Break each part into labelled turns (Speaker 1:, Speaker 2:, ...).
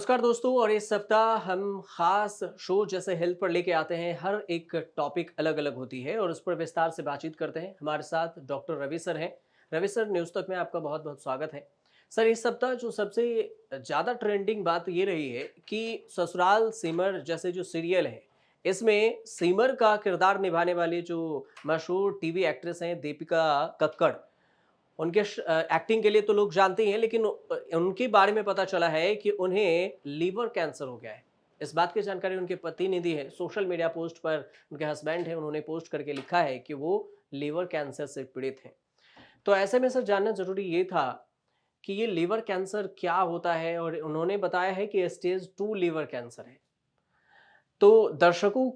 Speaker 1: नमस्कार दोस्तों। और इस सप्ताह हम खास शो जैसे हेल्थ पर लेके आते हैं। हर एक टॉपिक अलग अलग होती है और उस पर विस्तार से बातचीत करते हैं। हमारे साथ डॉक्टर रवि सर हैं। रवि सर, न्यूज़ तक में आपका बहुत बहुत स्वागत है। सर, इस सप्ताह जो सबसे ज़्यादा ट्रेंडिंग बात ये रही है कि ससुराल सिमर जैसे जो सीरियल है, इसमें सिमर का किरदार निभाने वाली जो मशहूर टीवी एक्ट्रेस हैं दीपिका कक्कड़, उनके एक्टिंग के लिए तो लोग जानते ही हैं, लेकिन उनके बारे में पता चला है कि उन्हें लीवर कैंसर हो गया है। इस बात की जानकारी उनके पति ने दी है। सोशल मीडिया पोस्ट पर उनके हस्बैंड हैं, उन्होंने पोस्ट करके लिखा है कि वो लीवर कैंसर से पीड़ित हैं। तो ऐसे में सर जानना ज़रूरी ये था कि ये लीवर कैंसर क्या होता है, और उन्होंने बताया है कि स्टेज 2 लीवर कैंसर है। तो दर्शकों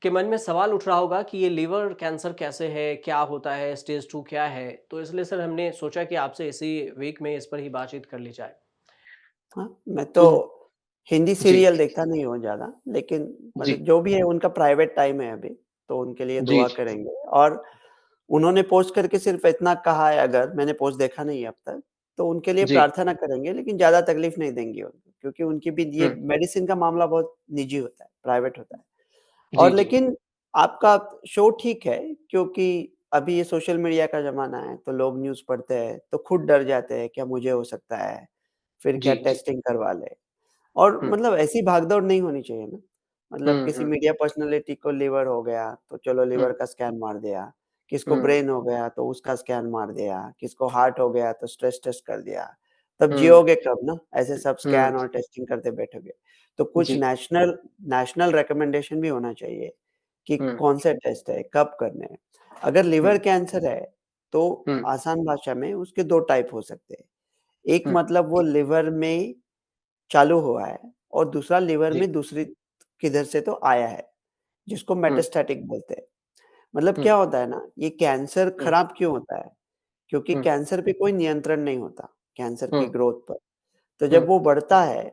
Speaker 1: के मन में सवाल उठ रहा होगा कि ये लीवर कैंसर कैसे है, क्या होता है, स्टेज 2 क्या है? तो इसलिए सर हमने सोचा कि आपसे इसी वीक में इस पर ही बातचीत कर ली जाए।
Speaker 2: हाँ, मैं तो
Speaker 1: तो
Speaker 2: हिंदी
Speaker 1: जी,
Speaker 2: सीरियल देखता नहीं हूँ ज़्यादा, लेकिन
Speaker 1: जी,
Speaker 2: मतलब जो भी है उनका प्राइवेट टाइम है अभी, तो उनके लिए
Speaker 1: जी,
Speaker 2: दुआ
Speaker 1: जी,
Speaker 2: करेंगे। और उन्होंने पोस्ट करके सिर्फ़ इतना कहा है, अगर मैंने पोस्ट देखा नहीं है अब तक, तो उनके लिए
Speaker 1: जी।
Speaker 2: प्रार्थना करेंगे, लेकिन ज़्यादा तकलीफ़ नहीं देंगे उनको, क्योंकि उनकी भी ये
Speaker 1: हुँ,
Speaker 2: मेडिसिन का मामला बहुत निजी होता है, प्राइवेट होता है।
Speaker 1: जी,
Speaker 2: और
Speaker 1: जी।
Speaker 2: लेकिन आपका शो ठीक है, क्योंकि अभी ये सोशल मीडिया का ज़माना है, तो लोग न्यूज़ पढ़ते हैं, तो खुद डर जाते हैं, क्या मुझे हो सकता है? फिर क्या
Speaker 1: जी, जी।
Speaker 2: टेस्टिंग करवा लें? और
Speaker 1: हुँ,
Speaker 2: मतलब ऐसी भाग-दौड़ नहीं होनी चाहिए ना। मतलब
Speaker 1: हुँ,
Speaker 2: किसी
Speaker 1: हुँ,
Speaker 2: मीडिया पर्सनैलिटी को लिवर हो गया, तो चलो
Speaker 1: हुँ,
Speaker 2: लिवर का स्कैन मार दिया। किसको
Speaker 1: हुँ,
Speaker 2: ब्रेन हो गया, तो उसका स्कैन मार दिया। किसको हार्ट हो गया, तो स्ट्रेस टेस्ट कर दिया। तब
Speaker 1: हुँ,
Speaker 2: जियोगे कब ना? ऐसे सब
Speaker 1: हुँ,
Speaker 2: स्कैन और टेस्टिंग करते बैठोगे। तो कुछ
Speaker 1: जी,
Speaker 2: नेशनल नेशनल रिकमेंडेशन भी होना चाहिए कि
Speaker 1: हुँ,
Speaker 2: कौन से टेस्ट है, कब करने हैं। अगर
Speaker 1: हुँ,
Speaker 2: लिवर कैंसर है, तो
Speaker 1: हुँ,
Speaker 2: आसान भाषा में उसके 2 टाइप हो सकते हैं। एक
Speaker 1: हुँ,
Speaker 2: मतलब वो लिवर में चालू हुआ है और दूसरा लिवर
Speaker 1: जी,
Speaker 2: में दूसरी किधर से तो आया है, जिसको
Speaker 1: हुँ,
Speaker 2: मेटास्टैटिक बोलते हैं। मतलब
Speaker 1: हुँ,
Speaker 2: क्या होता है ना, ये कैंसर
Speaker 1: हुँ,
Speaker 2: खराब क्यों होता है? क्योंकि
Speaker 1: हुँ,
Speaker 2: कैंसर पे कोई नियंत्रण नहीं होता, कैंसर
Speaker 1: हुँ,
Speaker 2: की ग्रोथ पर। तो
Speaker 1: हुँ,
Speaker 2: जब वो बढ़ता है,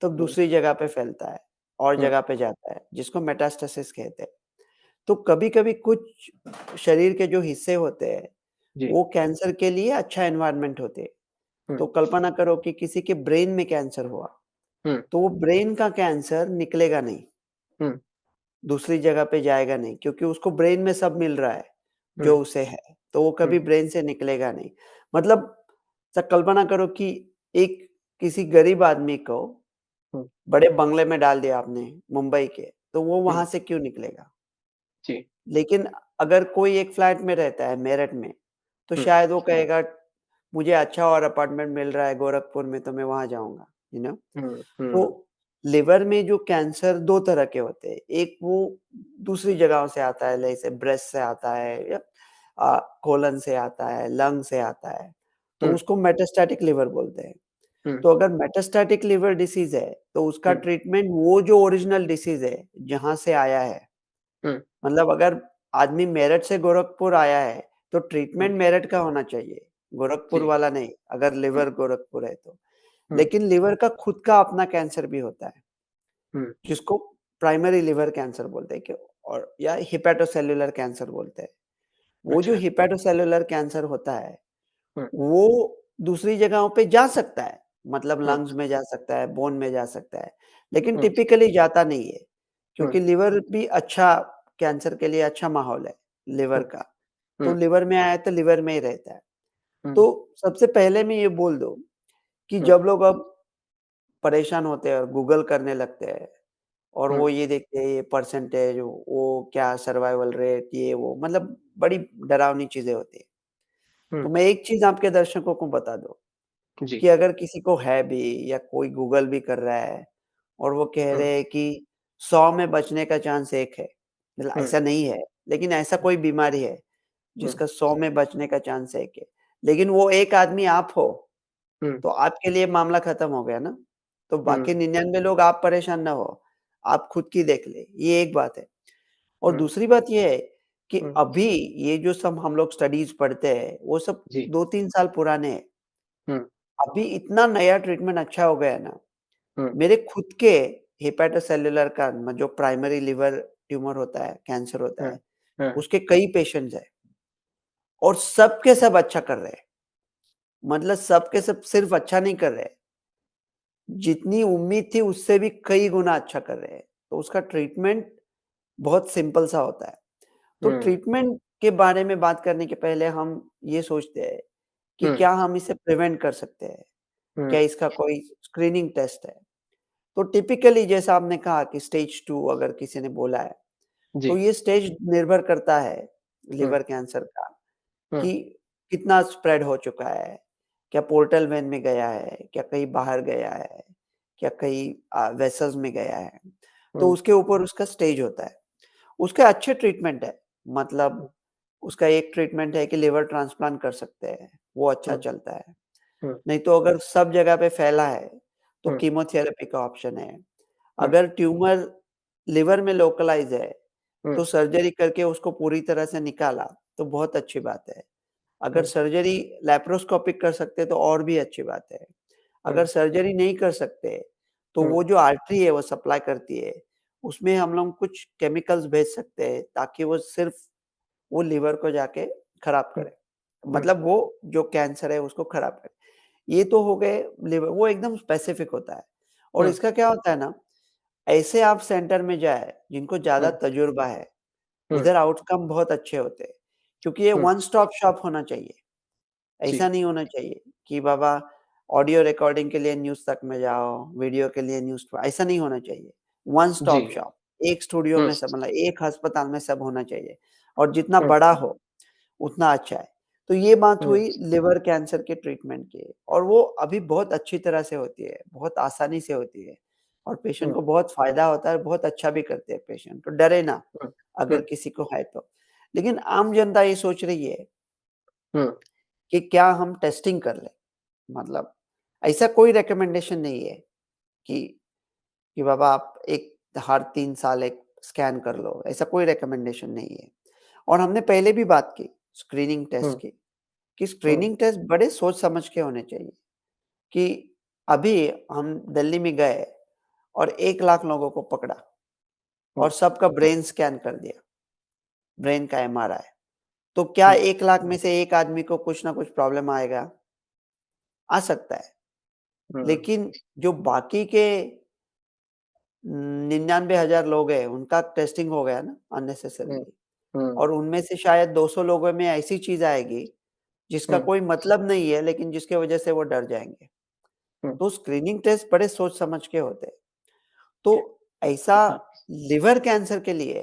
Speaker 2: तब
Speaker 1: हुँ,
Speaker 2: दूसरी जगह पे फैलता है और
Speaker 1: हुँ,
Speaker 2: जगह पे जाता है, जिसको मेटास्टेसिस कहते हैं। तो कभी-कभी कुछ शरीर के जो हिस्से होते हैं,
Speaker 1: जी,
Speaker 2: वो कैंसर के लिए अच्छा एनवायरनमेंट होते हैं।
Speaker 1: हुँ,
Speaker 2: तो कल्पना करो कि किसी के ब्रेन में कैंसर हुआ,
Speaker 1: हुँ,
Speaker 2: तो वो ब्रेन का कैंसर निकलेगा नहीं।
Speaker 1: हुँ,
Speaker 2: दूसरी जगह पे जाएगा नहीं, क्योंकि उसको ब्रेन में सब मिल रहा है,
Speaker 1: हुँ,
Speaker 2: जो उसे है, तो वो
Speaker 1: हुँ,
Speaker 2: कभी ब्रेन से निकलेगा नहीं। मतलब कल्पना करो कि एक किसी गरीब आदमी को
Speaker 1: हुँ,
Speaker 2: बड़े बंगले में डाल दिया आपने मुंबई के, तो वो
Speaker 1: हुँ,
Speaker 2: वहाँ से क्यों निकलेगा?
Speaker 1: जी,
Speaker 2: लेकिन अगर कोई एक फ्लैट में रहता है मेरठ में, तो
Speaker 1: हुँ,
Speaker 2: शायद वो कहेगा, मुझे अच्छा और अपार्टमेंट मिल रहा है गोरखपुर में, तो मैं वहाँ जाऊँगा, यू नो?
Speaker 1: हुँ, हुँ,
Speaker 2: तो लिवर में जो कैंसर 2 तरह के होते हैं। एक वो दूसरी जगहों से आता है, जैसे ब्रेस्ट से आता है या कोलन से आता है, लंग से आता है, तो
Speaker 1: हुँ,
Speaker 2: उसको मेटास्टैटिक लिवर बोलते हैं।
Speaker 1: हुँ,
Speaker 2: तो अगर मेटास्टैटिक लिवर डिसीज़ है, तो उसका
Speaker 1: हुँ,
Speaker 2: ट्रीटमेंट वो जो ओरिजिनल डिसीज़ है, जहाँ से आया है,
Speaker 1: हुँ,
Speaker 2: मतलब अगर आदमी मेरठ से गोरखपुर आया है, तो
Speaker 1: हुँ,
Speaker 2: ट्रीटमेंट मेरठ का होना चाहिए, गोरखपुर
Speaker 1: जी,
Speaker 2: वाला नहीं, अगर
Speaker 1: हुँ,
Speaker 2: लिवर गोरखपुर है तो।
Speaker 1: हुँ,
Speaker 2: लेकिन लिवर का खुद का अपना कैंसर भी होता है,
Speaker 1: हुँ,
Speaker 2: जिसको प्राइमरी लिवर कैंसर बोलते हैं, और या हेपेटोसेल्युलर कैंसर बोलते हैं। वो जो
Speaker 1: अच्छा,
Speaker 2: हेपेटोसेल्युलर कैंसर होता है,
Speaker 1: हुँ,
Speaker 2: वो दूसरी जगहों पे जा सकता है, मतलब
Speaker 1: हुँ,
Speaker 2: लंग्स में जा सकता है, बोन में जा सकता है, लेकिन
Speaker 1: हुँ,
Speaker 2: टिपिकली जाता नहीं है,
Speaker 1: हुँ,
Speaker 2: क्योंकि लिवर भी अच्छा, कैंसर के लिए अच्छा माहौल है, लिवर
Speaker 1: हुँ,
Speaker 2: का। तो
Speaker 1: हुँ,
Speaker 2: लिवर में आया तो लिवर में ही रहता है।
Speaker 1: हुँ,
Speaker 2: तो सबसे पहले मैं ये बोल दूँ कि
Speaker 1: हुँ,
Speaker 2: जब लोग अब परेशान होते हैं और गूगल करने लगते हैं, और
Speaker 1: हुँ,
Speaker 2: वो ये देखते हैं, ये परसेंटेज, वो क्या सर्वाइवल रेट, ये वो, मतलब बड़ी डरावनी चीज़ें होती हैं।
Speaker 1: हुँ,
Speaker 2: तो मैं एक चीज़ आपके दर्शकों को बता दूँ
Speaker 1: जी,
Speaker 2: कि अगर किसी को है भी, या कोई गूगल भी कर रहा है और वो कह
Speaker 1: हुँ,
Speaker 2: रहे हैं कि 100 में बचने का चांस 1 है, मतलब
Speaker 1: हुँ,
Speaker 2: ऐसा नहीं है, लेकिन ऐसा कोई बीमारी है
Speaker 1: हुँ,
Speaker 2: जिसका 100 में बचने का चांस 1 है। लेकिन वो एक आदमी आप हो,
Speaker 1: हुँ,
Speaker 2: तो आपके लिए मामला खत्म हो गया ना। तो बाकी
Speaker 1: हुँ,
Speaker 2: 99 लोग, आप परेशान ना हो, आप खुद की देख लें, ये एक बात है। और
Speaker 1: हुँ,
Speaker 2: दूसरी बात ये है कि
Speaker 1: हुँ,
Speaker 2: अभी ये जो सब हम लोग स्टडीज़ पढ़ते हैं, वो सब
Speaker 1: जी,
Speaker 2: 2-3 साल पुराने हैं।
Speaker 1: हुँ,
Speaker 2: अभी इतना नया ट्रीटमेंट अच्छा हो गया है ना,
Speaker 1: हुँ,
Speaker 2: मेरे खुद के हेपेटोसेल्युलर का जो प्राइमरी लिवर ट्यूमर होता है, कैंसर होता
Speaker 1: हुँ,
Speaker 2: है,
Speaker 1: हुँ,
Speaker 2: उसके कई पेशेंट्स हैं और सब के सब अच्छा कर रहे हैं। मतलब सब के सब सिर्फ अच्छा नहीं कर रहे हैं, जितनी उम्मीद थी उससे भी कई गुना अच्छा कर रहे हैं। तो उसका ट्रीटमेंट बहुत सिंपल सा होता है। तो
Speaker 1: हुँ,
Speaker 2: ट्रीटमेंट के बारे में बात करने के पहले हम ये सोचते हैं कि
Speaker 1: हुँ,
Speaker 2: क्या हम इसे प्रिवेंट कर सकते हैं?
Speaker 1: हुँ,
Speaker 2: क्या इसका कोई स्क्रीनिंग टेस्ट है? तो टिपिकली जैसा आपने कहा कि स्टेज 2 अगर किसी ने बोला है,
Speaker 1: जी।
Speaker 2: तो ये स्टेज निर्भर करता है
Speaker 1: हुँ,
Speaker 2: लिवर कैंसर का
Speaker 1: हुँ,
Speaker 2: कि कितना स्प्रेड हो चुका है, क्या पोर्टल वेन में गया है, क्या कहीं बाहर गया है, क्या कहीं वेसल्स में गया है। तो
Speaker 1: हुँ,
Speaker 2: उसके ऊपर उसका स्टेज होता है। उसके अच्छे ट्रीटमेंट है,
Speaker 1: हुँ,
Speaker 2: मतलब उसका एक ट्रीटमेंट है कि लिवर ट्रांसप्लांट कर सकते हैं, वो अच्छा
Speaker 1: हुँ,
Speaker 2: चलता है।
Speaker 1: हुँ,
Speaker 2: नहीं तो अगर सब जगह पे फैला है, तो
Speaker 1: हुँ,
Speaker 2: कीमोथेरेपी का ऑप्शन है।
Speaker 1: हुँ,
Speaker 2: अगर ट्यूमर लिवर में लोकलाइज़ है,
Speaker 1: हुँ,
Speaker 2: तो सर्जरी करके उसको पूरी तरह से निकाला, तो बहुत अच्छी बात है। अगर
Speaker 1: हुँ,
Speaker 2: सर्जरी लैप्रोस्कोपिक कर सकते हैं, तो और भी अच्छी बात है।
Speaker 1: हुँ,
Speaker 2: अगर सर्जरी नहीं कर सकते, तो
Speaker 1: हुँ,
Speaker 2: वो जो आर्टरी है, वो सप्लाई करती है, उसमें हम लोग कुछ केमिकल्स भेज सकते हैं, ताकि वो सिर्फ़ वो लिवर को जाके खराब
Speaker 1: हुँ,
Speaker 2: करे।
Speaker 1: हुँ,
Speaker 2: मतलब वो जो कैंसर है उसको खराब करे। ये तो हो गए लिवर वो एकदम स्पेसिफिक होता है। और
Speaker 1: हुँ,
Speaker 2: इसका क्या होता है ना, ऐसे आप सेंटर में जाएँ जिनको ज़्यादा
Speaker 1: हुँ,
Speaker 2: तजुर्बा है,
Speaker 1: हुँ,
Speaker 2: उधर आउटकम बहुत अच्छे होते हैं। क्योंकि ये
Speaker 1: हुँ,
Speaker 2: वन स्टॉप शॉप होना चाहिए। ऐसा
Speaker 1: जी,
Speaker 2: नहीं होना चाहिए कि बाबा ऑडियो रिकॉर्डिंग के लिए न्यूज़ तक में जाओ, वीडियो के लिए न्यूज़ ऐसा नहीं होना चाहिए। वन
Speaker 1: जी,
Speaker 2: स्टॉप शॉप, एक स्टूडियो
Speaker 1: हुँ,
Speaker 2: में सब मतलब एक अस्पताल में सब होना चाहिए और जितना
Speaker 1: हुँ,
Speaker 2: बड़ा हो, उतना अच्छा है। तो ये बात
Speaker 1: हुँ,
Speaker 2: हुई लिवर कैंसर के ट्रीटमेंट की और वो अभी बहुत अच्छी तरह से होती है, बहुत आसानी से होती है और पेशेंट
Speaker 1: हुँ,
Speaker 2: को बहुत फ़ायदा होता है, बहुत अच्छा भी करते हैं पेशेंट, तो डरे ना,
Speaker 1: हुँ,
Speaker 2: अगर
Speaker 1: हुँ,
Speaker 2: किसी को है तो। लेकिन आम जनता ये सोच रही है
Speaker 1: हुँ,
Speaker 2: कि क्या हम टेस्टिंग कर लें? मतलब ऐसा कोई रिकमेंडेशन नहीं है कि बाबा आप एक हर 3 साल एक स्कैन कर लो, ऐसा कोई रिकमेंडेशन नहीं है। और हमने पहले भी बात की स्क्रीनिंग टेस्ट
Speaker 1: हुँ,
Speaker 2: की, कि
Speaker 1: हुँ,
Speaker 2: स्क्रीनिंग टेस्ट बड़े सोच समझ के होने चाहिए, कि अभी हम दिल्ली में गए और 1 लाख लोगों को पकड़ा
Speaker 1: हुँ,
Speaker 2: और सबका ब्रेन स्कैन कर दिया, ब्रेन का एमआरआई। तो क्या
Speaker 1: हुँ,
Speaker 2: 1 लाख में से 1 आदमी को कुछ ना कुछ प्रॉब्लम आएगा? आ सकता है।
Speaker 1: हुँ,
Speaker 2: लेकिन जो बाकी के 99,000 लोग हैं, उनका टेस्टिंग हो गया ना
Speaker 1: हुँ,
Speaker 2: अननेसेसरीली
Speaker 1: हुँ,
Speaker 2: और उनमें से शायद 200 लोगों में ऐसी चीज़ आएगी, जिसका
Speaker 1: हुँ,
Speaker 2: कोई मतलब नहीं है, लेकिन जिसकी वजह से वो डर जाएँगे।
Speaker 1: हुँ,
Speaker 2: तो स्क्रीनिंग टेस्ट बड़े सोच समझ के होते हैं। तो ऐसा
Speaker 1: हाँ,
Speaker 2: लिवर कैंसर के लिए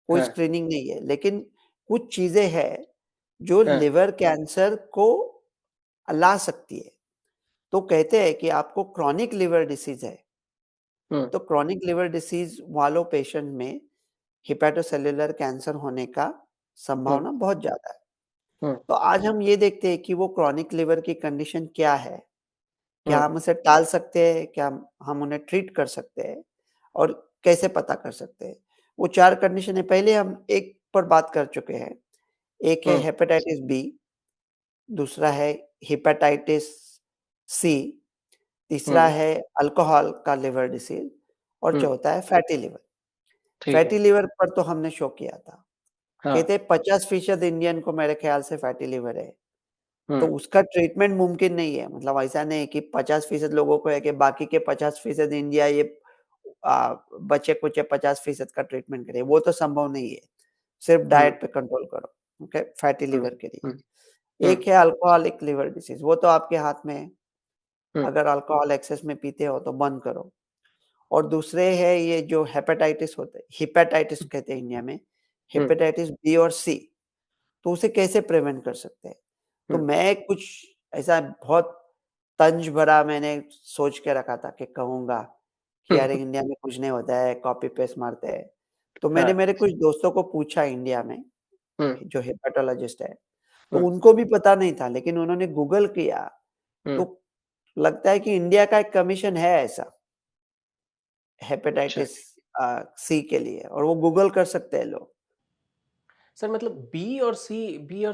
Speaker 2: कोई
Speaker 1: हाँ,
Speaker 2: स्क्रीनिंग नहीं है, लेकिन कुछ चीज़ें हैं, जो
Speaker 1: हाँ,
Speaker 2: लिवर कैंसर को ला सकती है। तो कहते हैं कि आपको क्रॉनिक लिवर डिसीज़ है,
Speaker 1: हुँ,
Speaker 2: तो क्रॉनिक लिवर डिसीज़ वालों पेशेंट में हेपेटोसेल्युलर कैंसर होने का
Speaker 1: हुँ,
Speaker 2: संभावना बहुत ज़्यादा है।
Speaker 1: हुँ,
Speaker 2: तो आज हम ये देखते हैं कि वो क्रॉनिक लिवर की कंडीशन क्या है? क्या
Speaker 1: हुँ,
Speaker 2: हम उसे टाल सकते हैं? क्या हम उन्हें ट्रीट कर सकते हैं? और कैसे पता कर सकते हैं? वो 4 कंडीशन है, पहले हम एक पर बात कर चुके हैं। एक है
Speaker 1: हुँ,
Speaker 2: हेपेटाइटिस बी, दूसरा है हेपेटाइटिस सी, तीसरा
Speaker 1: हुँ,
Speaker 2: है अल्कोहल का लिवर डिसीज़ और
Speaker 1: हुँ,
Speaker 2: चौथा है फैटी लिवर।
Speaker 1: ठीक है।
Speaker 2: फैटी लिवर पर तो हमने शो किया था।
Speaker 1: हाँ,
Speaker 2: कहते हैं 50% इंडियन को मेरे ख्याल से फैटी लिवर है।
Speaker 1: हुँ,
Speaker 2: तो उसका ट्रीटमेंट मुमकिन नहीं है। मतलब ऐसा नहीं है कि 50% लोगों को है कि बाकी के 50% इंडिया ये बचे-कुचे 50% का ट्रीटमेंट करे, वो तो संभव नहीं है। सिर्फ़
Speaker 1: हुँ,
Speaker 2: डाइट पे कंट्रोल करो, ओके? फैटी
Speaker 1: हुँ,
Speaker 2: लिवर के
Speaker 1: हुँ,
Speaker 2: लिए।
Speaker 1: हुँ,
Speaker 2: एक है अल्कोहलिक लिवर डिसीज़, वो तो आपके हाथ में है।
Speaker 1: हुँ,
Speaker 2: अगर अल्कोहल एक्सेस में पीते हो तो बंद करो। और दूसरे है ये जो हेपेटाइटिस होते हैं, हेपेटाइटिस कहते हैं इंडिया में,
Speaker 1: हुँ,
Speaker 2: हेपेटाइटिस बी और सी, तो उसे कैसे प्रिवेंट कर सकते हैं? तो
Speaker 1: हुँ,
Speaker 2: मैं कुछ ऐसा बहुत तंज भरा मैंने सोच के रखा था कि कहूँगा कि
Speaker 1: हुँ,
Speaker 2: यार इंडिया में कुछ नहीं होता है, कॉपी पेस्ट मारते हैं। तो मैंने
Speaker 1: हाँ,
Speaker 2: मेरे कुछ दोस्तों को पूछा इंडिया में,
Speaker 1: हुँ,
Speaker 2: जो हेपेटोलॉजिस्ट है, तो
Speaker 1: हुँ,
Speaker 2: उनको भी पता नहीं था, लेकिन उन्होंने गूगल किया,
Speaker 1: हुँ,
Speaker 2: तो लगता है कि इंडिया का एक कमीशन है ऐसा,
Speaker 1: अच्छा।
Speaker 2: हेपेटाइटिस सी के लिए और वो गूगल कर सकते हैं लोग।
Speaker 1: सर मतलब बी और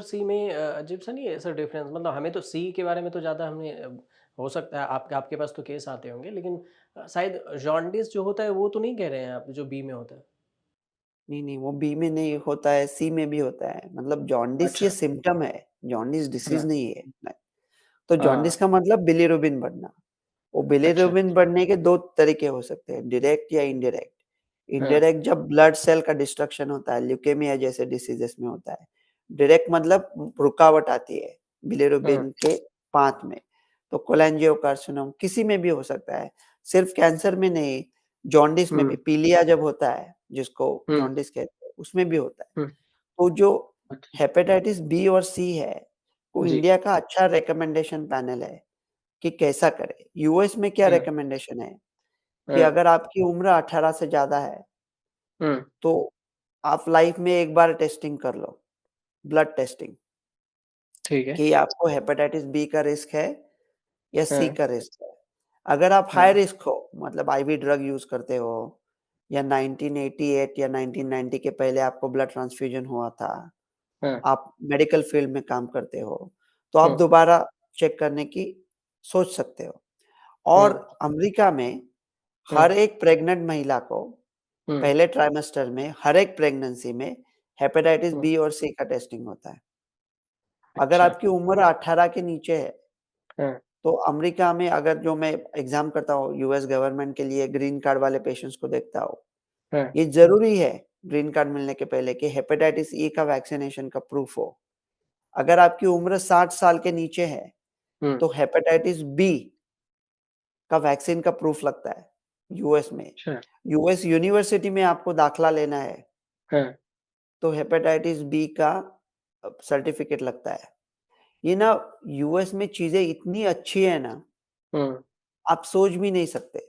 Speaker 1: सी में अजीब-सा नहीं है सर डिफ़रेंस? मतलब हमें तो सी के बारे में तो ज़्यादा हमने हो सकता है आपके आपके पास तो केस आते होंगे लेकिन शायद जॉन्डिस जो होता है वो तो नहीं कह रहे हैं आप जो बी में होता है?
Speaker 2: नहीं, नहीं, वो बी में नहीं होता है, सी में भी होता है। मतलब जॉन्डिस ये
Speaker 1: अच्छा।
Speaker 2: सिम्पटम है, जॉन्डिस
Speaker 1: हाँ,
Speaker 2: डिसीज़ नहीं है। तो जॉन्डिस
Speaker 1: हाँ,
Speaker 2: का मतलब बिलिरुबिन बढ़ना। वो
Speaker 1: अच्छा।
Speaker 2: बिलीरुबिन बढ़ने के 2 तरीके हो सकते हैं, डायरेक्ट या इनडायरेक्ट।
Speaker 1: हाँ,
Speaker 2: इनडायरेक्ट जब ब्लड सेल का डिस्ट्रक्शन होता है, ल्यूकेमिया जैसे डिसीजेस में होता है। डायरेक्ट मतलब रुकावट आती है
Speaker 1: हाँ,
Speaker 2: बिलीरुबिन के पाथ में। तो कोलेंजियोकार्सिनोम किसी में भी हो सकता है, सिर्फ कैंसर में नहीं, जॉन्डिस में भी,
Speaker 1: हुँ,
Speaker 2: पीलिया जब होता है, जिसको
Speaker 1: हुँ,
Speaker 2: जॉन्डिस कहते हैं, उसमें भी होता है।
Speaker 1: हुँ,
Speaker 2: तो जो
Speaker 1: अच्छा,
Speaker 2: हेपेटाइटिस बी और सी है, वो
Speaker 1: जी,
Speaker 2: इंडिया का अच्छा रिकमेंडेशन पैनल है कि कैसा करें। यूएस में क्या
Speaker 1: हाँ,
Speaker 2: रिकमेंडेशन है कि
Speaker 1: हाँ,
Speaker 2: अगर आपकी उम्र 18 से ज़्यादा है,
Speaker 1: हुँ,
Speaker 2: तो आप लाइफ में एक बार टेस्टिंग कर लो, ब्लड टेस्टिंग,
Speaker 1: ठीक है,
Speaker 2: कि आपको हेपेटाइटिस बी का रिस्क है या सी
Speaker 1: हाँ,
Speaker 2: का रिस्क है। अगर आप हाई
Speaker 1: हाँ,
Speaker 2: रिस्क हो, मतलब आईवी ड्रग यूज़ करते हो या 1988 या 1990 के पहले आपको ब्लड ट्रांसफ्यूजन हुआ था,
Speaker 1: हाँ,
Speaker 2: आप मेडिकल फील्ड में काम करते हो, तो आप
Speaker 1: हुँ,
Speaker 2: दोबारा चेक करने की सोच सकते हो।
Speaker 1: हुँ,
Speaker 2: और अमेरिका में
Speaker 1: हुँ,
Speaker 2: हर एक प्रेग्नेंट महिला को
Speaker 1: हुँ,
Speaker 2: पहले ट्राइमेस्टर में हर एक प्रेगनेंसी में हेपेटाइटिस
Speaker 1: हुँ,
Speaker 2: बी और सी का टेस्टिंग होता है। अगर
Speaker 1: अच्छा,
Speaker 2: आपकी उम्र 18 के नीचे है,
Speaker 1: हाँ,
Speaker 2: तो अमेरिका में अगर जो मैं एग्ज़ाम करता हूँ यूएस गवर्नमेंट के लिए ग्रीन कार्ड वाले पेशेंट्स को देखता हूँ,
Speaker 1: हाँ,
Speaker 2: ये ज़रूरी है ग्रीन कार्ड मिलने के पहले कि हेपेटाइटिस ई का वैक्सीनेशन का प्रूफ हो। अगर आपकी उम्र 60 साल के नीचे है,
Speaker 1: हुँ,
Speaker 2: तो हेपेटाइटिस बी का वैक्सीन का प्रूफ लगता है यूएस में।
Speaker 1: अच्छा,
Speaker 2: यूएस यूनिवर्सिटी में आपको दाखला लेना है,
Speaker 1: हाँ,
Speaker 2: तो हेपेटाइटिस बी का सर्टिफ़िकेट लगता है। ये ना यूएस में चीज़ें इतनी अच्छी है ना,
Speaker 1: हुँ,
Speaker 2: आप सोच भी नहीं सकते।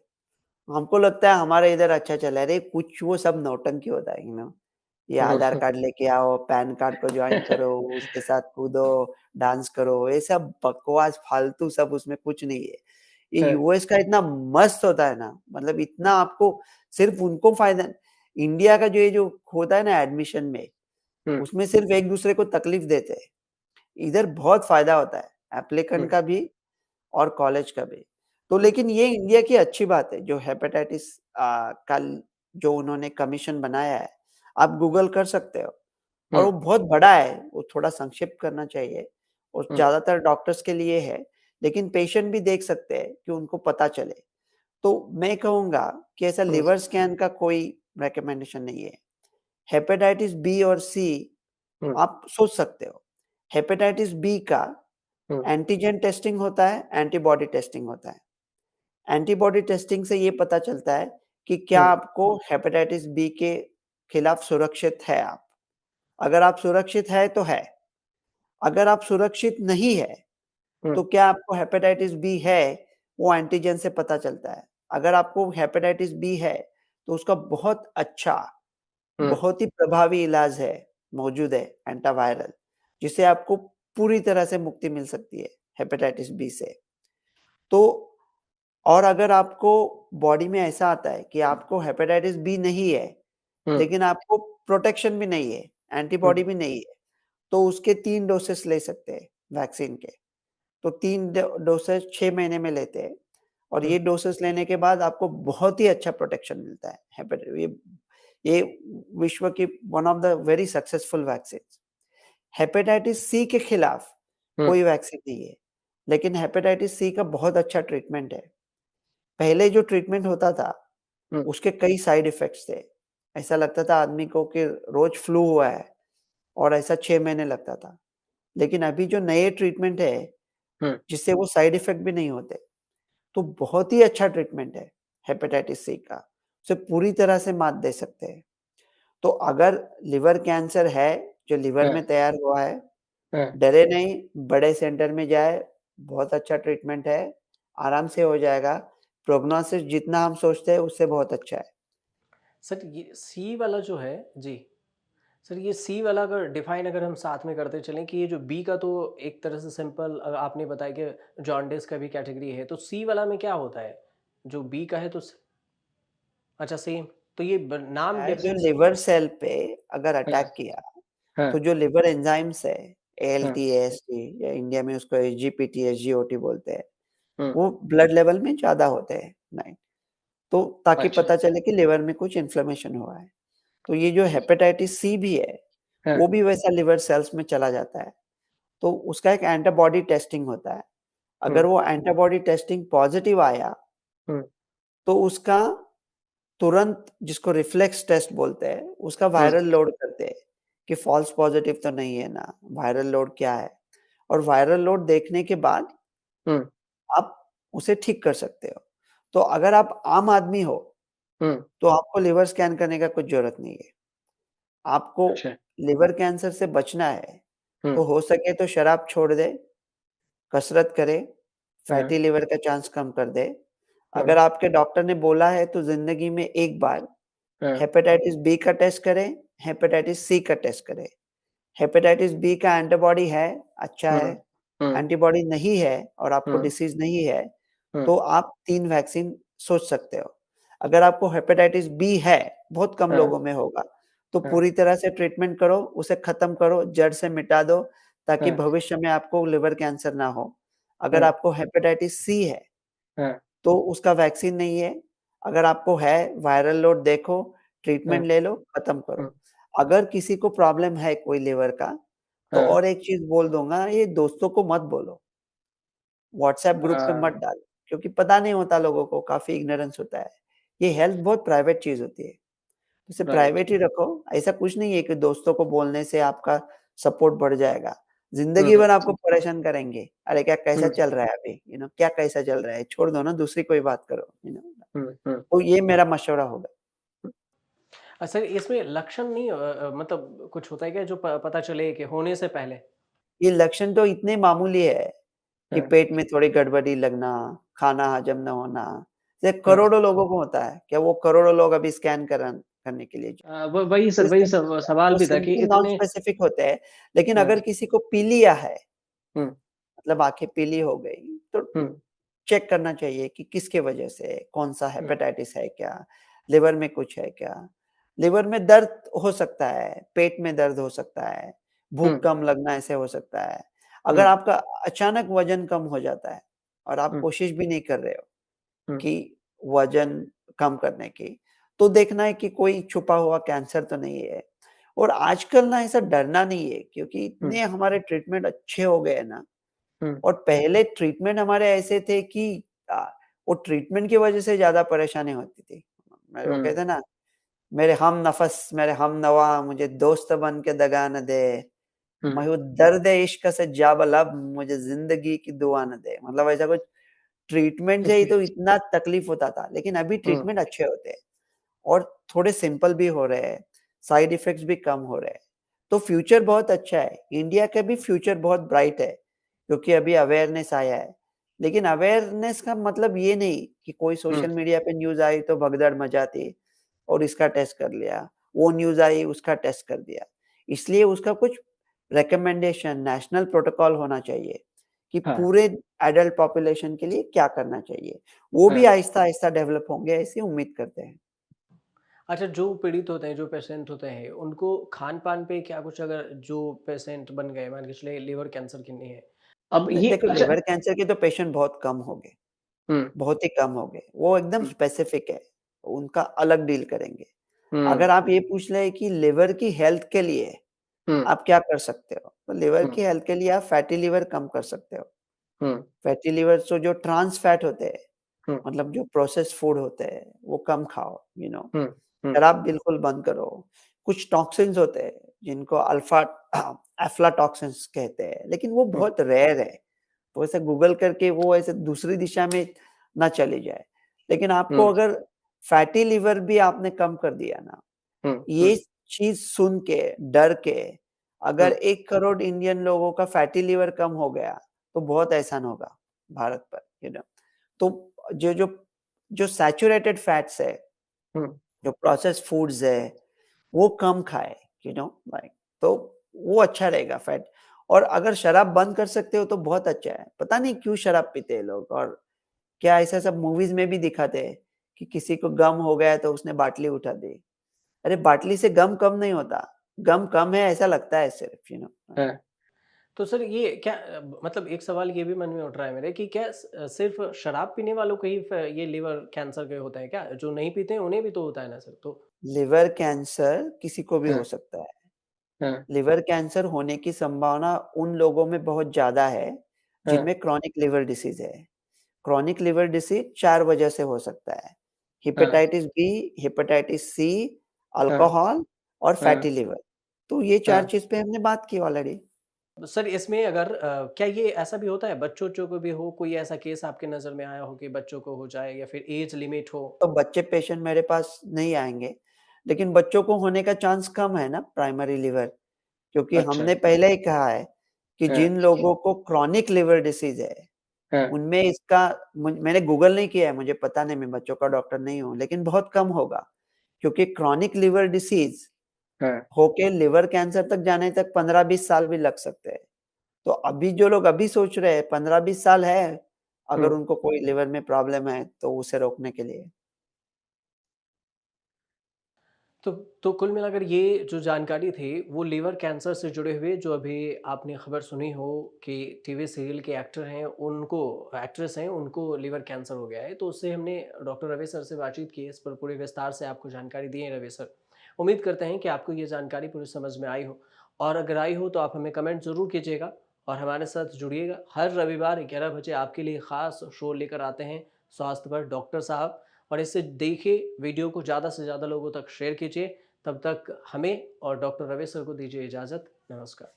Speaker 2: हमको लगता है हमारे इधर अच्छा चल रहा है, अरे कुछ वो सब नौटंकी होता है, ये
Speaker 1: हुँ,
Speaker 2: आधार
Speaker 1: हुँ,
Speaker 2: कार्ड लेके आओ, पैन कार्ड को जॉइन करो, उसके साथ कूदो, डांस करो, ये सब बकवास फालतू सब उसमें कुछ नहीं है। ये
Speaker 1: हाँ,
Speaker 2: यूएस का इतना मस्त होता है ना, मतलब इतना आपको सिर्फ़ उनको फ़ायदा इंडिया का जो ये जो होता है ना एडमिशन में,
Speaker 1: हुँ,
Speaker 2: उसमें सिर्फ़ एक-दूसरे को तकलीफ़ देते हैं। इधर बहुत फ़ायदा होता है,
Speaker 1: हुँ,
Speaker 2: एप्लीकेंट का भी और कॉलेज का भी। तो लेकिन ये इंडिया की अच्छी बात है जो हेपेटाइटिस का जो उन्होंने कमीशन बनाया है, आप गूगल कर सकते हो और
Speaker 1: हुँ,
Speaker 2: वो बहुत बड़ा है, वो थोड़ा संक्षिप्त करना चाहिए और
Speaker 1: हुँ,
Speaker 2: ज़्यादातर डॉक्टर्स के लिए है, लेकिन पेशेंट भी देख सकते हैं कि उनको पता चले। तो मैं कहूँगा कि ऐसा
Speaker 1: हुँ,
Speaker 2: लिवर स्कैन का कोई रिकमेंडेशन नहीं है। हेपेटाइटिस बी और सी
Speaker 1: हुँ,
Speaker 2: आप सोच सकते हो। हेपेटाइटिस बी का
Speaker 1: हुँ,
Speaker 2: एंटीजन टेस्टिंग होता है, एंटीबॉडी टेस्टिंग होता है। एंटीबॉडी टेस्टिंग से ये पता चलता है कि क्या
Speaker 1: हुँ,
Speaker 2: आपको हेपेटाइटिस बी के खिलाफ सुरक्षित है आप। अगर आप सुरक्षित है तो है, अगर आप सुरक्षित नहीं है,
Speaker 1: हुँ,
Speaker 2: तो क्या आपको हेपेटाइटिस बी है, वो एंटीजन से पता चलता है। अगर आपको हेपेटाइटिस बी है, तो उसका बहुत अच्छा,
Speaker 1: हुँ,
Speaker 2: बहुत ही प्रभावी इलाज है, मौजूद है एंटावायरल, जिससे आपको पूरी तरह से मुक्ति मिल सकती है हेपेटाइटिस बी से। तो और अगर आपको बॉडी में ऐसा आता है कि आपको हेपेटाइटिस बी नहीं है,
Speaker 1: हुँ,
Speaker 2: लेकिन आपको प्रोटेक्शन भी नहीं है,
Speaker 1: हुँ,
Speaker 2: एंटीबॉडी भी नहीं है, तो उसके 3 डोसेस ले सकते हैं वैक्सीन के। तो 3 डोसेस 6 महीने में लेते हैं और
Speaker 1: हुँ,
Speaker 2: ये डोसेस लेने के बाद आपको बहुत ही अच्छा प्रोटेक्शन मिलता है। ये विश्व की one of the very successful vaccines. Hepatitis C के खिलाफ
Speaker 1: हुँ,
Speaker 2: कोई वैक्सीन नहीं है, लेकिन हेपेटाइटिस सी का बहुत अच्छा ट्रीटमेंट है। पहले जो ट्रीटमेंट होता था,
Speaker 1: हुँ,
Speaker 2: उसके कई साइड इफ़ेक्ट्स थे। ऐसा लगता था आदमी को कि रोज़ फ्लू हुआ है और ऐसा 6 महीने लगता था। लेकिन अभी जो नए ट्रीटमेंट है,
Speaker 1: हुँ,
Speaker 2: जिससे वो साइड इफ़ेक्ट भी नहीं होते, तो बहुत ही अच्छा ट्रीटमेंट है हेपेटाइटिस सी का। उसे पूरी तरह से मात दे सकते हैं। तो अगर लिवर कैंसर है, जो लिवर
Speaker 1: हाँ,
Speaker 2: में तैयार हुआ है,
Speaker 1: हाँ।
Speaker 2: डरे नहीं, बड़े सेंटर में जाए, बहुत अच्छा ट्रीटमेंट है, आराम से हो जाएगा। प्रोग्नोसिस जितना हम सोचते हैं, उससे बहुत अच्छा है।
Speaker 1: सर ये सी वाला जो है जी, सर ये सी वाला अगर डिफाइन अगर हम साथ में करते चलें कि ये जो बी का तो एक तरह से सिंपल आपने बताया कि जॉन्डिस का भी कैटेगरी है, तो सी वाला में क्या होता है? जो बी का है तो अच्छा सेम, तो ये नाम
Speaker 2: है जो
Speaker 1: डिफरेंस।
Speaker 2: लिवर सेल पे अगर
Speaker 1: हाँ,
Speaker 2: अटैक किया,
Speaker 1: हाँ,
Speaker 2: तो जो लिवर एंजाइम्स है,
Speaker 1: हाँ,
Speaker 2: एएलटी, एएसटी या इंडिया में उसको एसजीपीटी, एसजीओटी बोलते हैं,
Speaker 1: हुँ,
Speaker 2: वो ब्लड लेवल में ज़्यादा होते हैं, नहीं, तो ताकि
Speaker 1: अच्छा,
Speaker 2: पता चले कि लिवर में कुछ इन्फ्लेमेशन हुआ है। तो ये जो हेपेटाइटिस सी भी है,
Speaker 1: हाँ,
Speaker 2: वो भी वैसा लिवर सेल्स में चला जाता है। तो उसका एक एंटीबॉडी टेस्टिंग होता है। अगर वो एंटीबॉडी टेस्टिंग पॉजिटिव आया,
Speaker 1: हुँ,
Speaker 2: तो उसका तुरंत, जिसको रिफ्लेक्स टेस्ट बोलते हैं, उसका
Speaker 1: हुँ,
Speaker 2: वायरल लोड करते हैं कि फॉल्स पॉजिटिव तो नहीं है ना, वायरल लोड क्या है? और वायरल लोड देखने के बाद
Speaker 1: हुँ,
Speaker 2: आप उसे ठीक कर सकते हो। तो अगर आप आम आदमी हो,
Speaker 1: हुँ,
Speaker 2: तो आपको लिवर स्कैन करने का कुछ ज़रूरत नहीं है। आपको
Speaker 1: अच्छा,
Speaker 2: लिवर कैंसर से बचना है,
Speaker 1: हुँ,
Speaker 2: तो हो सके तो शराब छोड़ दें, कसरत करें,
Speaker 1: हाँ,
Speaker 2: फैटी लिवर का चांस कम कर दें।
Speaker 1: हाँ,
Speaker 2: अगर आपके डॉक्टर ने बोला है तो ज़िंदगी में एक बार
Speaker 1: हाँ,
Speaker 2: हेपेटाइटिस बी का टेस्ट करें, हेपेटाइटिस सी का टेस्ट करें। हेपेटाइटिस बी का एंटीबॉडी है, अच्छा
Speaker 1: हुँ,
Speaker 2: है।
Speaker 1: हुँ,
Speaker 2: एंटीबॉडी नहीं है और आपको
Speaker 1: हुँ,
Speaker 2: डिसीज़ नहीं है,
Speaker 1: हुँ,
Speaker 2: तो आप 3 वैक्सीन सोच सकते हो। अगर आपको हेपेटाइटिस बी है, बहुत कम
Speaker 1: हाँ,
Speaker 2: लोगों में होगा, तो
Speaker 1: हाँ,
Speaker 2: पूरी तरह से ट्रीटमेंट करो, उसे खत्म करो, जड़ से मिटा दो, ताकि
Speaker 1: हाँ,
Speaker 2: भविष्य में आपको लिवर कैंसर ना हो। अगर
Speaker 1: हाँ,
Speaker 2: आपको हेपेटाइटिस सी है,
Speaker 1: हाँ,
Speaker 2: तो उसका वैक्सीन नहीं है। अगर आपको है, वायरल लोड देखो,
Speaker 1: हाँ,
Speaker 2: ट्रीटमेंट ले लो, खत्म
Speaker 1: हुँ,
Speaker 2: करो। अगर किसी को प्रॉब्लम है कोई लिवर का, तो
Speaker 1: हाँ,
Speaker 2: और एक चीज़ बोल दूँगा, ये दोस्तों को मत बोलो, व्हाट्सएप ग्रुप पे मत
Speaker 1: हाँ,
Speaker 2: डालो, क्योंकि पता नहीं होता लोगों को, काफ़ी इग्नोरेंस होता है। ये हेल्थ बहुत प्राइवेट चीज़ होती है, इसे
Speaker 1: राइट,
Speaker 2: प्राइवेट ही रखो। ऐसा कुछ नहीं है कि दोस्तों को बोलने से आपका सपोर्ट बढ़ जाएगा।
Speaker 1: हुँ,
Speaker 2: ज़िंदगी
Speaker 1: हुँ,
Speaker 2: भर आपको परेशान करेंगे, अरे क्या कैसा
Speaker 1: हुँ,
Speaker 2: चल रहा है अभी? क्या कैसा चल रहा है? छोड़ दो ना, दूसरी कोई बात करो,
Speaker 1: हुँ, हुँ।
Speaker 2: तो ये मेरा मशवरा होगा।
Speaker 1: सर इसमें लक्षण नहीं मतलब कुछ होता है क्या जो पता चले कि होने से पहले?
Speaker 2: ये लक्षण तो इतने मामूली है कि
Speaker 1: हाँ,
Speaker 2: पेट में थोड़ी गड़बड़ी लगना, खाना हजम ना होना, ये
Speaker 1: हाँ।
Speaker 2: करोड़ों लोगों को होता है। क्या वो करोड़ों लोग अभी स्कैन करने के लिए
Speaker 1: व वही सर
Speaker 2: कोई
Speaker 1: वही
Speaker 2: सिम्प
Speaker 1: सवाल
Speaker 2: वो
Speaker 1: भी था कि
Speaker 2: सिम्पटम नॉन
Speaker 1: इतने
Speaker 2: स्पेसिफिक होते हैं, लेकिन
Speaker 1: हाँ,
Speaker 2: अगर किसी को पीलिया है,
Speaker 1: हुँ,
Speaker 2: मतलब आँखें पीली हो गई, तो
Speaker 1: हुँ,
Speaker 2: चेक करना चाहिए कि किसके वजह से, कौन-सा
Speaker 1: हुँ,
Speaker 2: हेपेटाइटिस है क्या? लिवर में कुछ है क्या? लिवर में दर्द हो सकता है, पेट में दर्द हो सकता है,
Speaker 1: हुँ,
Speaker 2: भूख कम लगना ऐसे हो सकता है।
Speaker 1: हुँ,
Speaker 2: अगर आपका अचानक वज़न कम हो जाता है और आप
Speaker 1: हुँ,
Speaker 2: कोशिश भी नहीं कर रहे हो
Speaker 1: हुँ,
Speaker 2: कि वज़न कम करने की, तो देखना है कि कोई छुपा हुआ कैंसर तो नहीं है। और आजकल ना ऐसा डरना नहीं है, क्योंकि
Speaker 1: हुँ,
Speaker 2: इतने हमारे ट्रीटमेंट अच्छे हो गए हैं ना,
Speaker 1: हुँ,
Speaker 2: और पहले ट्रीटमेंट हमारे ऐसे थे कि अ, वो ट्रीटमेंट की वज़ह से ज़्यादा परेशानी होती थी। मेरे वो
Speaker 1: हुँ,
Speaker 2: कहते हैं ना, मेरे हमनफ़स, मेरे हमनवा, मुझे दोस्त बन के दगा न दे,
Speaker 1: हुँ,
Speaker 2: मैं हूँ दर्द इश्क से जाबलब, मुझे ज़िंदगी की दुआ न दे। मतलब ऐसा कुछ, ट्रीटमेंट से ही
Speaker 1: ओके,
Speaker 2: तो इतना तकलीफ होता था, लेकिन अभी
Speaker 1: हुँ,
Speaker 2: ट्रीटमेंट अच्छे होते हैं और थोड़े सिंपल भी हो रहे हैं, साइड इफ़ेक्ट्स भी कम हो रहे हैं। तो फ्यूचर बहुत अच्छा है, इंडिया का भी फ्यूचर बहुत ब्राइट है, क्योंकि अभी अवेयरनेस आया है। लेकिन अवेयरनेस का मतलब ये नहीं कि कोई
Speaker 1: हुँ,
Speaker 2: सोशल मीडिया पे न्यूज़ आई तो भगदड़ मचाती और इसका टेस्ट कर लिया, वो न्यूज़ आई उसका टेस्ट कर दिया। इसलिए उसका कुछ रिकमेंडेशन, नेशनल प्रोटोकॉल होना चाहिए कि
Speaker 1: हाँ,
Speaker 2: पूरे एडल्ट पॉपुलेशन के लिए क्या करना चाहिए। वो भी
Speaker 1: हाँ।
Speaker 2: आहिस्ता-आहिस्ता डेवलप होंगे, ऐसी उम्मीद करते हैं।
Speaker 1: अच्छा जो पीड़ित होते हैं, जो पेशेंट होते हैं, उनको खान-पान पे क्या कुछ अगर जो पेशेंट बन गए, मान के चलिए लिवर कैंसर किडनी है। अब
Speaker 2: नहीं,
Speaker 1: ये
Speaker 2: देखो,
Speaker 1: अच्छा
Speaker 2: लिवर कैंसर के तो पेशेंट बहुत कम हो गए,
Speaker 1: हुँ,
Speaker 2: बहुत ही कम हो गए। वो एकदम
Speaker 1: हुँ,
Speaker 2: स्पेसिफिक है, उनका अलग डील करेंगे।
Speaker 1: हुँ,
Speaker 2: अगर आप ये पूछ लें कि लिवर की हेल्थ के लिए
Speaker 1: हुँ,
Speaker 2: आप क्या कर सकते हो? तो लिवर
Speaker 1: हुँ,
Speaker 2: की हेल्थ के लिए आप फैटी लिवर कम कर सकते हो।
Speaker 1: हुँ,
Speaker 2: फैटी लिवर तो जो ट्रांस फैट होते हैं,
Speaker 1: हुँ,
Speaker 2: मतलब जो प्रोसेस्ड फूड होते हैं, वो कम खाओ,
Speaker 1: हुँ, हुँ,
Speaker 2: शराब बिल्कुल बंद करो। कुछ टॉक्सिन्स होते हैं, जिनको अल्फा अफ्लाटॉक्सिन्स कहते हैं, लेकिन वो
Speaker 1: हुँ,
Speaker 2: बहुत रेयर है। तो ऐसे गूगल करके वो ऐसे दूसरी दिशा में ना चली जाए। लेकिन आपको
Speaker 1: हुँ,
Speaker 2: अगर फैटी लिवर भी आपने कम कर दिया ना,
Speaker 1: हुँ, हुँ,
Speaker 2: ये चीज़ सुन के, डर के,
Speaker 1: हुँ,
Speaker 2: अगर 1 करोड़ इंडियन लोगों का फैटी लिवर कम हो गया, तो बहुत एहसान होगा भारत पर, तो जो जो जो सैचुरेटेड फैट्स है,
Speaker 1: हुँ,
Speaker 2: जो प्रोसेस्ड फूड्स है, वो कम खाए, लाइक, तो वो अच्छा रहेगा फैट। और अगर शराब बंद कर सकते हो तो बहुत अच्छा है। पता नहीं क्यों शराब पीते हैं लोग, और क्या ऐसा सब मूवीज़ में भी दिखाते हैं कि किसी को गम हो गया तो उसने बाटली उठा दी। अरे बाटली से गम कम नहीं होता, गम कम है ऐसा लगता है सिर्फ,
Speaker 1: हाँ। तो सर ये क्या मतलब एक सवाल ये भी मन में उठ रहा है मेरे कि क्या सिर्फ़ शराब पीने वालों को ही ये लिवर कैंसर के होता है क्या? जो नहीं पीते हैं उन्हें भी तो होता है ना सर? तो
Speaker 2: लिवर कैंसर किसी को भी
Speaker 1: हाँ,
Speaker 2: हो सकता है।
Speaker 1: हाँ,
Speaker 2: लिवर कैंसर होने की संभावना उन लोगों में बहुत ज़्यादा है,
Speaker 1: हाँ,
Speaker 2: जिनमें क्रॉनिक लिवर डिसीज है। क्रॉनिक लिवर डिसीज 4 वजह से हो सकता है।
Speaker 1: हाँ,
Speaker 2: हेपेटाइटिस बी, हेपेटाइटिस सी,
Speaker 1: हाँ,
Speaker 2: अल्कोहल और
Speaker 1: हाँ,
Speaker 2: फैटी लिवर। तो ये 4
Speaker 1: हाँ।
Speaker 2: चीज़ पे हमने बात की ऑलरेडी।
Speaker 1: सर इसमें अगर क्या ये ऐसा भी होता है बच्चों-वच्चों को भी हो, कोई ऐसा केस आपके नज़र में आया हो कि बच्चों को हो जाए या फिर एज लिमिट हो?
Speaker 2: तो बच्चे पेशेंट मेरे पास नहीं आएँगे, लेकिन बच्चों को होने का चांस कम है ना प्राइमरी लिवर, क्योंकि
Speaker 1: अच्छा,
Speaker 2: हमने पहले ही कहा है कि
Speaker 1: हाँ,
Speaker 2: जिन लोगों को क्रॉनिक लिवर डिसीज़ है,
Speaker 1: हाँ,
Speaker 2: उनमें इसका मैंने गूगल नहीं किया है, मुझे पता नहीं, मैं बच्चों का डॉक्टर नहीं हूँ, लेकिन बहुत कम होगा, क्योंकि क्रॉनिक लिवर डिसीज़
Speaker 1: हाँ,
Speaker 2: होके लिवर कैंसर तक जाने तक 15-20 साल भी लग सकते हैं। तो अभी जो लोग अभी सोच रहे हैं 15-20 साल है,
Speaker 1: हुँ।
Speaker 2: अगर उनको कोई लिवर में प्रॉब्लम है, तो उसे रोकने के लिए।
Speaker 1: तो तो कुल मिलाकर ये जो जानकारी थी, वो लिवर कैंसर से जुड़े हुए जो अभी आपने खबर सुनी हो कि टीवी सीरियल के एक्टर हैं, उनको एक्ट्रेस हैं, उनको लिवर कैंसर हो गया है। तो उससे हमने डॉक्टर रवि सर से बातचीत की है, इस पर पूरे विस्तार से आपको जानकारी दी है रवि सर। उम्मीद करते हैं कि आपको ये जानकारी पूरी समझ में आई हो और अगर आई हो तो आप हमें कमेंट ज़रूर कीजिएगा और हमारे साथ जुड़िएगा। हर रविवार 11 बजे आपके लिए ख़ास शो लेकर आते हैं स्वास्थ्य पर डॉक्टर साहब। और इसे देखिए, वीडियो को ज़्यादा से ज़्यादा लोगों तक शेयर कीजिए। तब तक हमें और डॉक्टर रवि सर को दीजिए इजाज़त। नमस्कार।